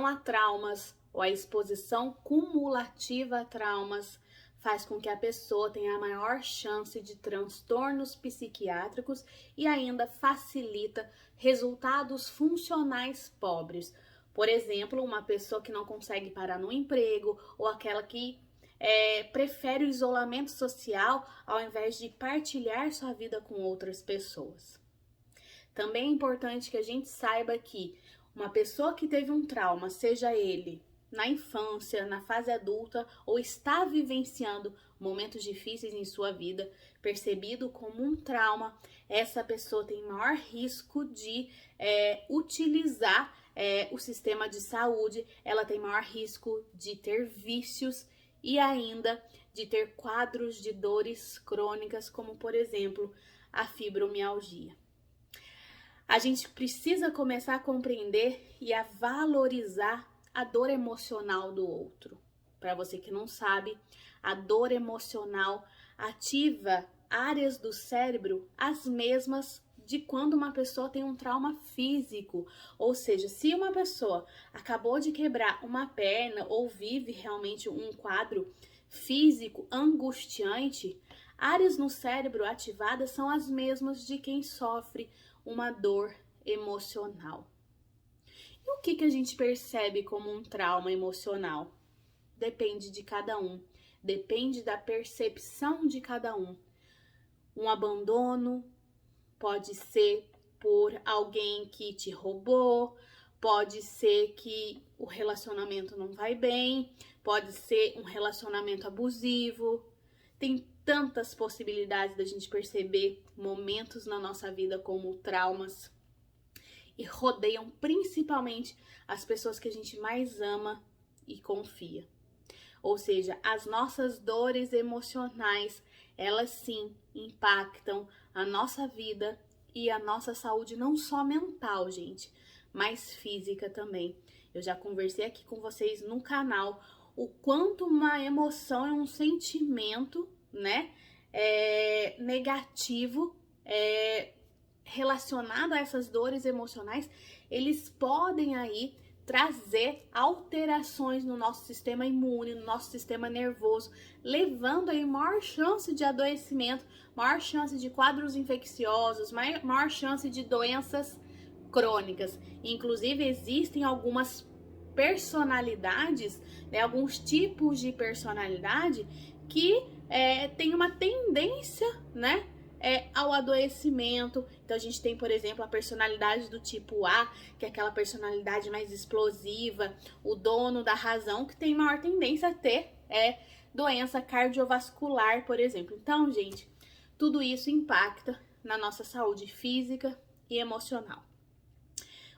exposição a traumas ou a exposição cumulativa a traumas faz com que a pessoa tenha a maior chance de transtornos psiquiátricos e ainda facilita resultados funcionais pobres. Por exemplo, uma pessoa que não consegue parar no emprego ou aquela que prefere o isolamento social ao invés de partilhar sua vida com outras pessoas. Também é importante que a gente saiba que uma pessoa que teve um trauma, seja ele na infância, na fase adulta ou está vivenciando momentos difíceis em sua vida, percebido como um trauma, essa pessoa tem maior risco de utilizar o sistema de saúde, ela tem maior risco de ter vícios e ainda de ter quadros de dores crônicas, como por exemplo a fibromialgia. A gente precisa começar a compreender e a valorizar a dor emocional do outro. Para você que não sabe, a dor emocional ativa áreas do cérebro as mesmas de quando uma pessoa tem um trauma físico. Ou seja, se uma pessoa acabou de quebrar uma perna ou vive realmente um quadro físico angustiante, áreas no cérebro ativadas são as mesmas de quem sofre uma dor emocional. E o que a gente percebe como um trauma emocional? Depende de cada um, depende da percepção de cada um. Um abandono pode ser por alguém que te roubou, pode ser que o relacionamento não vai bem, pode ser um relacionamento abusivo. Tem tantas possibilidades da gente perceber momentos na nossa vida como traumas e rodeiam principalmente as pessoas que a gente mais ama e confia. Ou seja, as nossas dores emocionais, elas sim impactam a nossa vida e a nossa saúde, não só mental, gente, mas física também. Eu já conversei aqui com vocês no canal o quanto uma emoção é um sentimento, né, negativo, relacionado a essas dores emocionais, eles podem aí trazer alterações no nosso sistema imune, no nosso sistema nervoso, levando aí maior chance de adoecimento, maior chance de quadros infecciosos, maior chance de doenças crônicas. Inclusive, existem algumas personalidades, né, alguns tipos de personalidade que tem uma tendência, né, ao adoecimento. Então a gente tem, por exemplo, a personalidade do tipo A, que é aquela personalidade mais explosiva, o dono da razão, que tem maior tendência a ter doença cardiovascular, por exemplo. Então, gente, tudo isso impacta na nossa saúde física e emocional.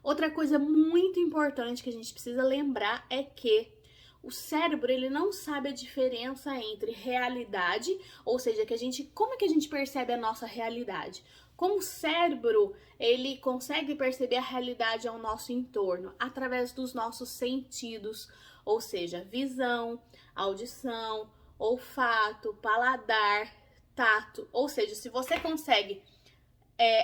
Outra coisa muito importante que a gente precisa lembrar é que o cérebro, ele não sabe a diferença entre realidade, ou seja, como é que a gente percebe a nossa realidade? Como o cérebro, ele consegue perceber a realidade ao nosso entorno? Através dos nossos sentidos, ou seja, visão, audição, olfato, paladar, tato. Ou seja, se você consegue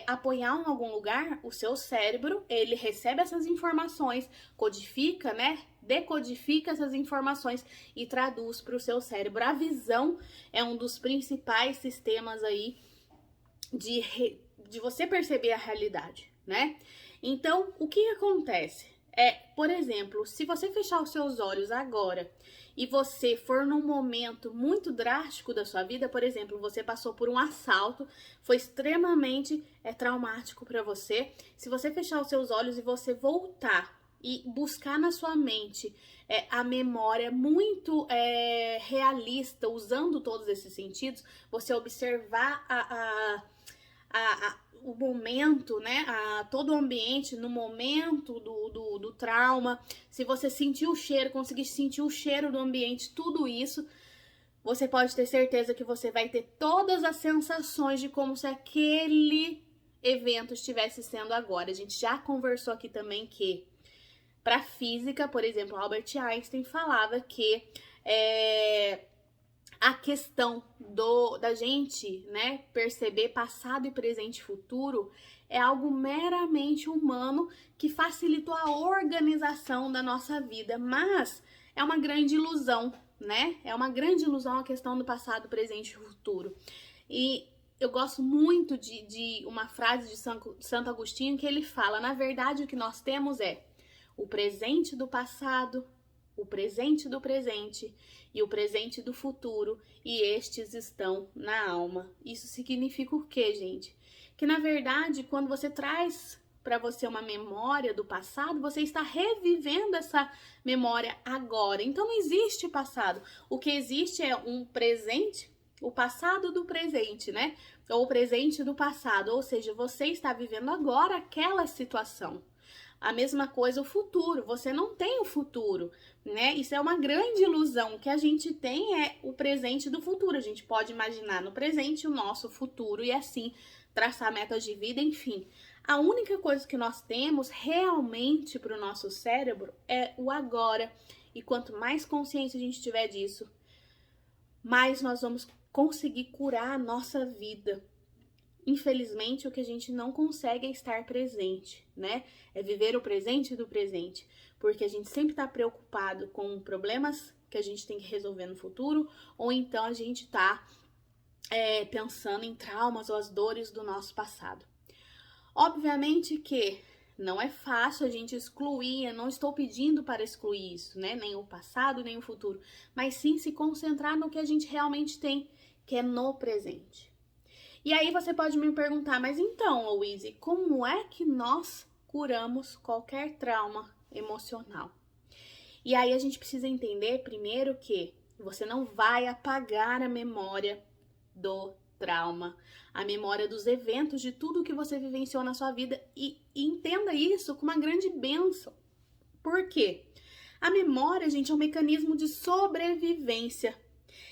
apoiar em algum lugar, o seu cérebro, ele recebe essas informações, codifica, né? Decodifica essas informações e traduz para o seu cérebro. A visão é um dos principais sistemas aí de você perceber a realidade, né? Então, o que acontece? Por exemplo, se você fechar os seus olhos agora e você for num momento muito drástico da sua vida, por exemplo, você passou por um assalto, foi extremamente traumático para você. Se você fechar os seus olhos e você voltar e buscar na sua mente a memória muito realista, usando todos esses sentidos, você observar o momento, né, todo o ambiente no momento do trauma, se você sentiu o cheiro, conseguir sentir o cheiro do ambiente, tudo isso, você pode ter certeza que você vai ter todas as sensações de como se aquele evento estivesse sendo agora. A gente já conversou aqui também que, para física, por exemplo, Albert Einstein falava que a questão da gente, né, perceber passado e presente e futuro é algo meramente humano que facilitou a organização da nossa vida, mas é uma grande ilusão, né? É uma grande ilusão a questão do passado, presente e futuro. E eu gosto muito de uma frase de Santo Agostinho que ele fala: na verdade, o que nós temos é o presente do passado, o presente do presente e o presente do futuro, e estes estão na alma. Isso significa o quê, gente? Que na verdade, quando você traz para você uma memória do passado, você está revivendo essa memória agora. Então não existe passado. O que existe é um presente, o passado do presente, né? Ou o presente do passado, ou seja, você está vivendo agora aquela situação. A mesma coisa o futuro, você não tem o futuro, né? Isso é uma grande ilusão. O que a gente tem é o presente do futuro. A gente pode imaginar no presente o nosso futuro e assim traçar metas de vida, enfim. A única coisa que nós temos realmente para o nosso cérebro é o agora. E quanto mais consciência a gente tiver disso, mais nós vamos conseguir curar a nossa vida. Infelizmente, o que a gente não consegue é estar presente, né? É viver o presente do presente, porque a gente sempre está preocupado com problemas que a gente tem que resolver no futuro, ou então a gente está pensando em traumas ou as dores do nosso passado. Obviamente que não é fácil a gente excluir, eu não estou pedindo para excluir isso, né? Nem o passado, nem o futuro, mas sim se concentrar no que a gente realmente tem, que é no presente. E aí você pode me perguntar, mas então, Louise, como é que nós curamos qualquer trauma emocional? E aí a gente precisa entender primeiro que você não vai apagar a memória do trauma, a memória dos eventos, de tudo que você vivenciou na sua vida, e entenda isso com uma grande bênção. Por quê? A memória, gente, é um mecanismo de sobrevivência.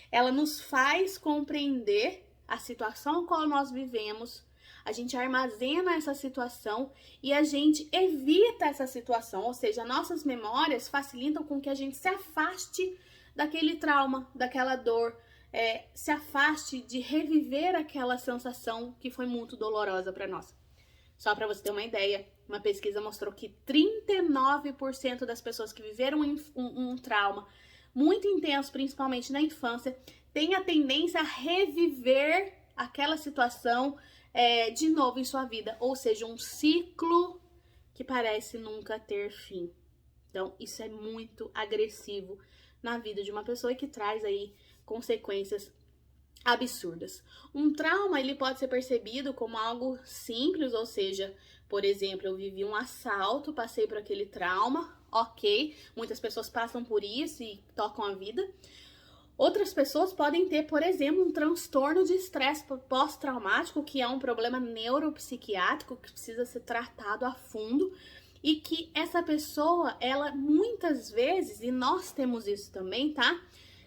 Ela nos faz compreender a situação qual nós vivemos, a gente armazena essa situação e a gente evita essa situação, ou seja, nossas memórias facilitam com que a gente se afaste daquele trauma, daquela dor, se afaste de reviver aquela sensação que foi muito dolorosa para nós. Só para você ter uma ideia, uma pesquisa mostrou que 39% das pessoas que viveram um trauma muito intenso, principalmente na infância, tem a tendência a reviver aquela situação de novo em sua vida. Ou seja, um ciclo que parece nunca ter fim. Então, isso é muito agressivo na vida de uma pessoa e que traz aí consequências absurdas. Um trauma, ele pode ser percebido como algo simples, ou seja, por exemplo, eu vivi um assalto, passei por aquele trauma, ok, muitas pessoas passam por isso e tocam a vida. Outras pessoas podem ter, por exemplo, um transtorno de estresse pós-traumático, que é um problema neuropsiquiátrico que precisa ser tratado a fundo e que essa pessoa, ela muitas vezes, e nós temos isso também, tá?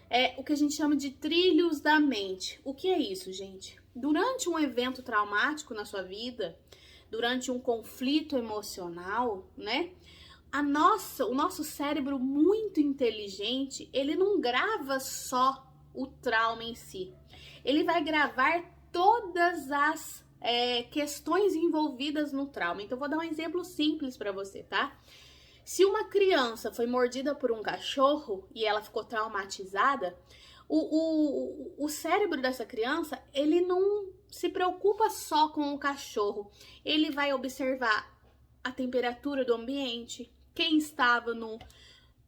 É o que a gente chama de trilhos da mente. O que é isso, gente? Durante um evento traumático na sua vida, durante um conflito emocional, né? O nosso cérebro muito inteligente, ele não grava só o trauma em si. Ele vai gravar todas as questões envolvidas no trauma. Então, vou dar um exemplo simples para você, tá? Se uma criança foi mordida por um cachorro e ela ficou traumatizada, o cérebro dessa criança, ele não se preocupa só com o cachorro. Ele vai observar a temperatura do ambiente, quem estava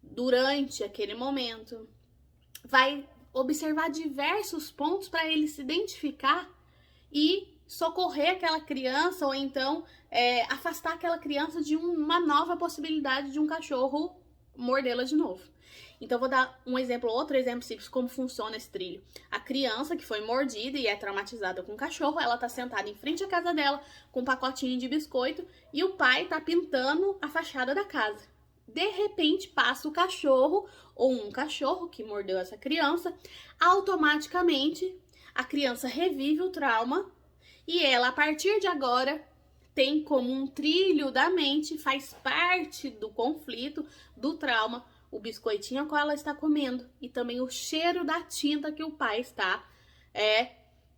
durante aquele momento, vai observar diversos pontos para ele se identificar e socorrer aquela criança ou então afastar aquela criança de uma nova possibilidade de um cachorro mordê-la de novo. Então, vou dar outro exemplo simples, como funciona esse trilho. A criança que foi mordida e é traumatizada com o cachorro, ela tá sentada em frente à casa dela com um pacotinho de biscoito e o pai tá pintando a fachada da casa. De repente, passa o cachorro ou um cachorro que mordeu essa criança, automaticamente a criança revive o trauma e ela, a partir de agora, tem como um trilho da mente, faz parte do conflito, do trauma, o biscoitinho ao qual ela está comendo e também o cheiro da tinta que o pai está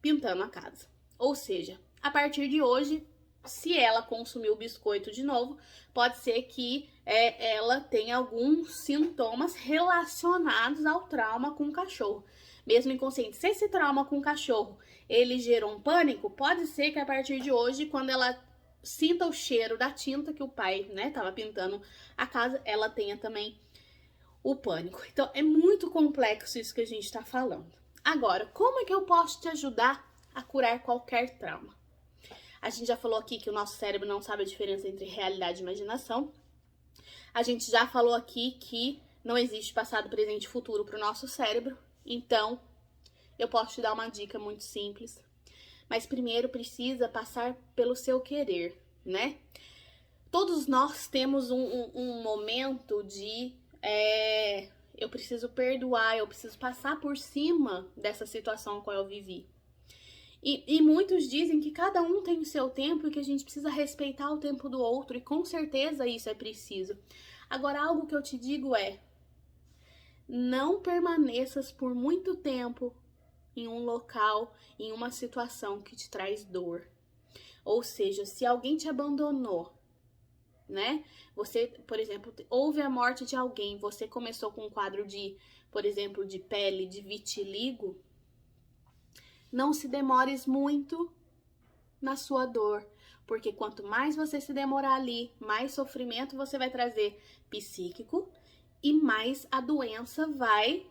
pintando a casa. Ou seja, a partir de hoje, se ela consumir o biscoito de novo, pode ser que ela tenha alguns sintomas relacionados ao trauma com o cachorro. Mesmo inconsciente, se esse trauma com o cachorro, ele gerou um pânico, pode ser que a partir de hoje, quando ela sinta o cheiro da tinta que o pai, tava pintando a casa, ela tenha também o pânico. Então, é muito complexo isso que a gente tá falando. Agora, como é que eu posso te ajudar a curar qualquer trauma? A gente já falou aqui que o nosso cérebro não sabe a diferença entre realidade e imaginação. A gente já falou aqui que não existe passado, presente e futuro para o nosso cérebro. Então, eu posso te dar uma dica muito simples. Mas primeiro precisa passar pelo seu querer, né? Todos nós temos um momento de... eu preciso perdoar, eu preciso passar por cima dessa situação com a qual eu vivi. E muitos dizem que cada um tem o seu tempo e que a gente precisa respeitar o tempo do outro. E com certeza isso é preciso. Agora, algo que eu te digo não permaneças por muito tempo em um local, em uma situação que te traz dor. Ou seja, se alguém te abandonou, né? Você, por exemplo, houve a morte de alguém, você começou com um quadro de, por exemplo, de pele, de vitiligo, não se demores muito na sua dor, porque quanto mais você se demorar ali, mais sofrimento você vai trazer psíquico e mais a doença vai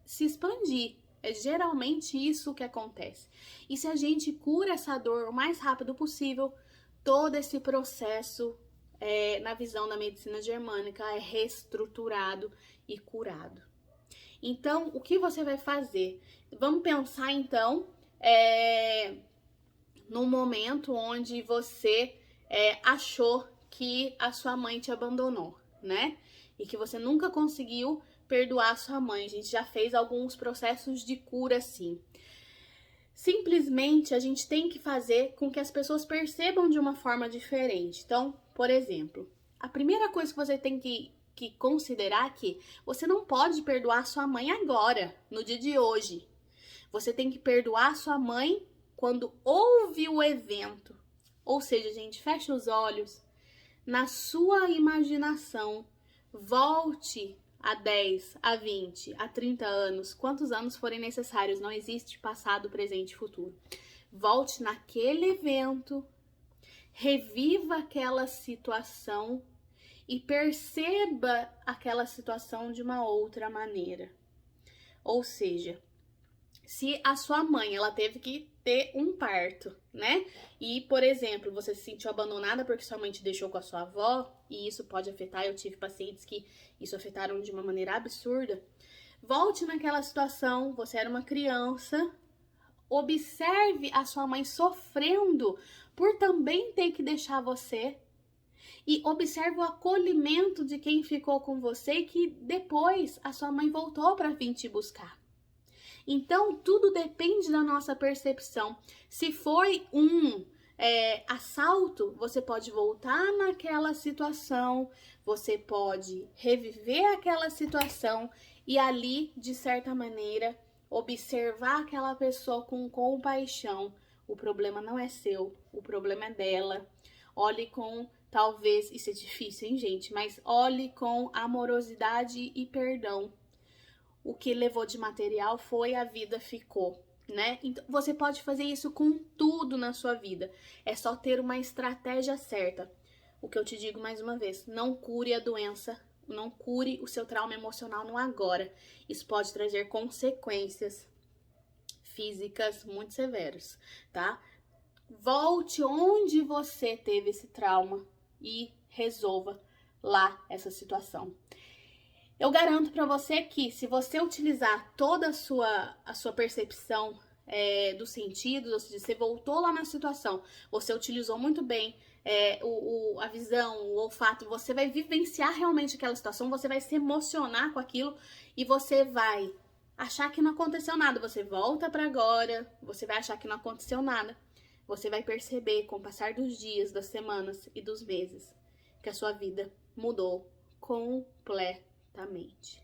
se expandir. É geralmente isso que acontece. E se a gente cura essa dor o mais rápido possível, todo esse processo, na visão da medicina germânica, é reestruturado e curado. Então, o que você vai fazer? Vamos pensar, então, num momento onde você achou que a sua mãe te abandonou, né? E que você nunca conseguiu perdoar a sua mãe. A gente já fez alguns processos de cura, sim. Simplesmente, a gente tem que fazer com que as pessoas percebam de uma forma diferente. Então, por exemplo, a primeira coisa que você tem que considerar é que você não pode perdoar sua mãe agora, no dia de hoje. Você tem que perdoar sua mãe quando houve o evento. Ou seja, gente, fecha os olhos, na sua imaginação, volte a 10, a 20, a 30 anos, quantos anos forem necessários, não existe passado, presente e futuro. Volte naquele evento, reviva aquela situação e perceba aquela situação de uma outra maneira. Ou seja, se a sua mãe, ela teve que ter um parto, né? E, por exemplo, você se sentiu abandonada porque sua mãe te deixou com a sua avó, e isso pode afetar, eu tive pacientes que isso afetaram de uma maneira absurda. Volte naquela situação, você era uma criança, observe a sua mãe sofrendo por também ter que deixar você, e observe o acolhimento de quem ficou com você e que depois a sua mãe voltou para vir te buscar. Então, tudo depende da nossa percepção. Se foi um assalto, você pode voltar naquela situação, você pode reviver aquela situação e ali, de certa maneira, observar aquela pessoa com compaixão. O problema não é seu, o problema é dela. Olhe com, talvez, isso é difícil, hein, gente? Mas olhe com amorosidade e perdão. O que levou de material foi, a vida ficou, né? Então, você pode fazer isso com tudo na sua vida. É só ter uma estratégia certa. O que eu te digo mais uma vez, não cure a doença, não cure o seu trauma emocional no agora. Isso pode trazer consequências físicas muito severas, tá? Volte onde você teve esse trauma e resolva lá essa situação. Eu garanto para você que, se você utilizar toda a sua percepção dos sentidos, ou seja, você voltou lá na situação, você utilizou muito bem a visão, o olfato, você vai vivenciar realmente aquela situação, você vai se emocionar com aquilo e você vai achar que não aconteceu nada. Você volta para agora, você vai achar que não aconteceu nada. Você vai perceber, com o passar dos dias, das semanas e dos meses, que a sua vida mudou completamente. imediatamente.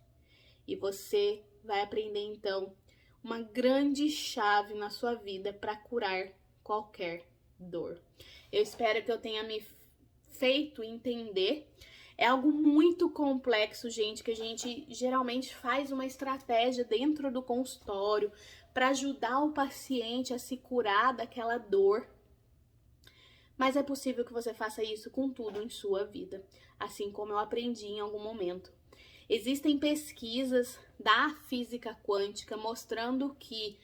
E você vai aprender então uma grande chave na sua vida para curar qualquer dor. Eu espero que eu tenha me feito entender. É algo muito complexo, gente, que a gente geralmente faz uma estratégia dentro do consultório para ajudar o paciente a se curar daquela dor. Mas é possível que você faça isso com tudo em sua vida, assim como eu aprendi em algum momento. Existem pesquisas da física quântica mostrando que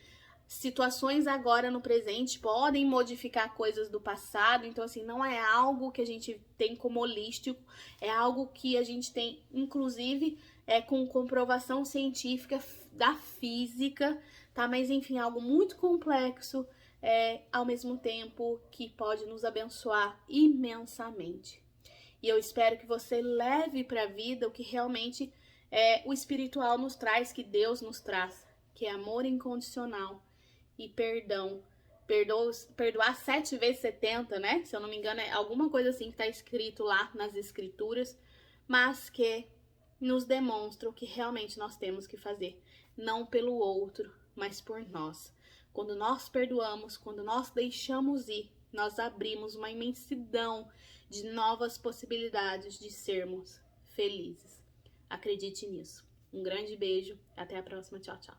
situações agora no presente podem modificar coisas do passado. Então, assim, não é algo que a gente tem como holístico, é algo que a gente tem, inclusive, com comprovação científica da física, tá? Mas, enfim, algo muito complexo, ao mesmo tempo que pode nos abençoar imensamente. E eu espero que você leve para a vida o que realmente o espiritual nos traz, que Deus nos traz, que é amor incondicional e perdão. Perdoar 7 vezes 70, né? Se eu não me engano, é alguma coisa assim que está escrito lá nas escrituras, mas que nos demonstra o que realmente nós temos que fazer, não pelo outro, mas por nós. Quando nós perdoamos, quando nós deixamos ir, nós abrimos uma imensidão de novas possibilidades de sermos felizes. Acredite nisso. Um grande beijo, até a próxima, tchau, tchau.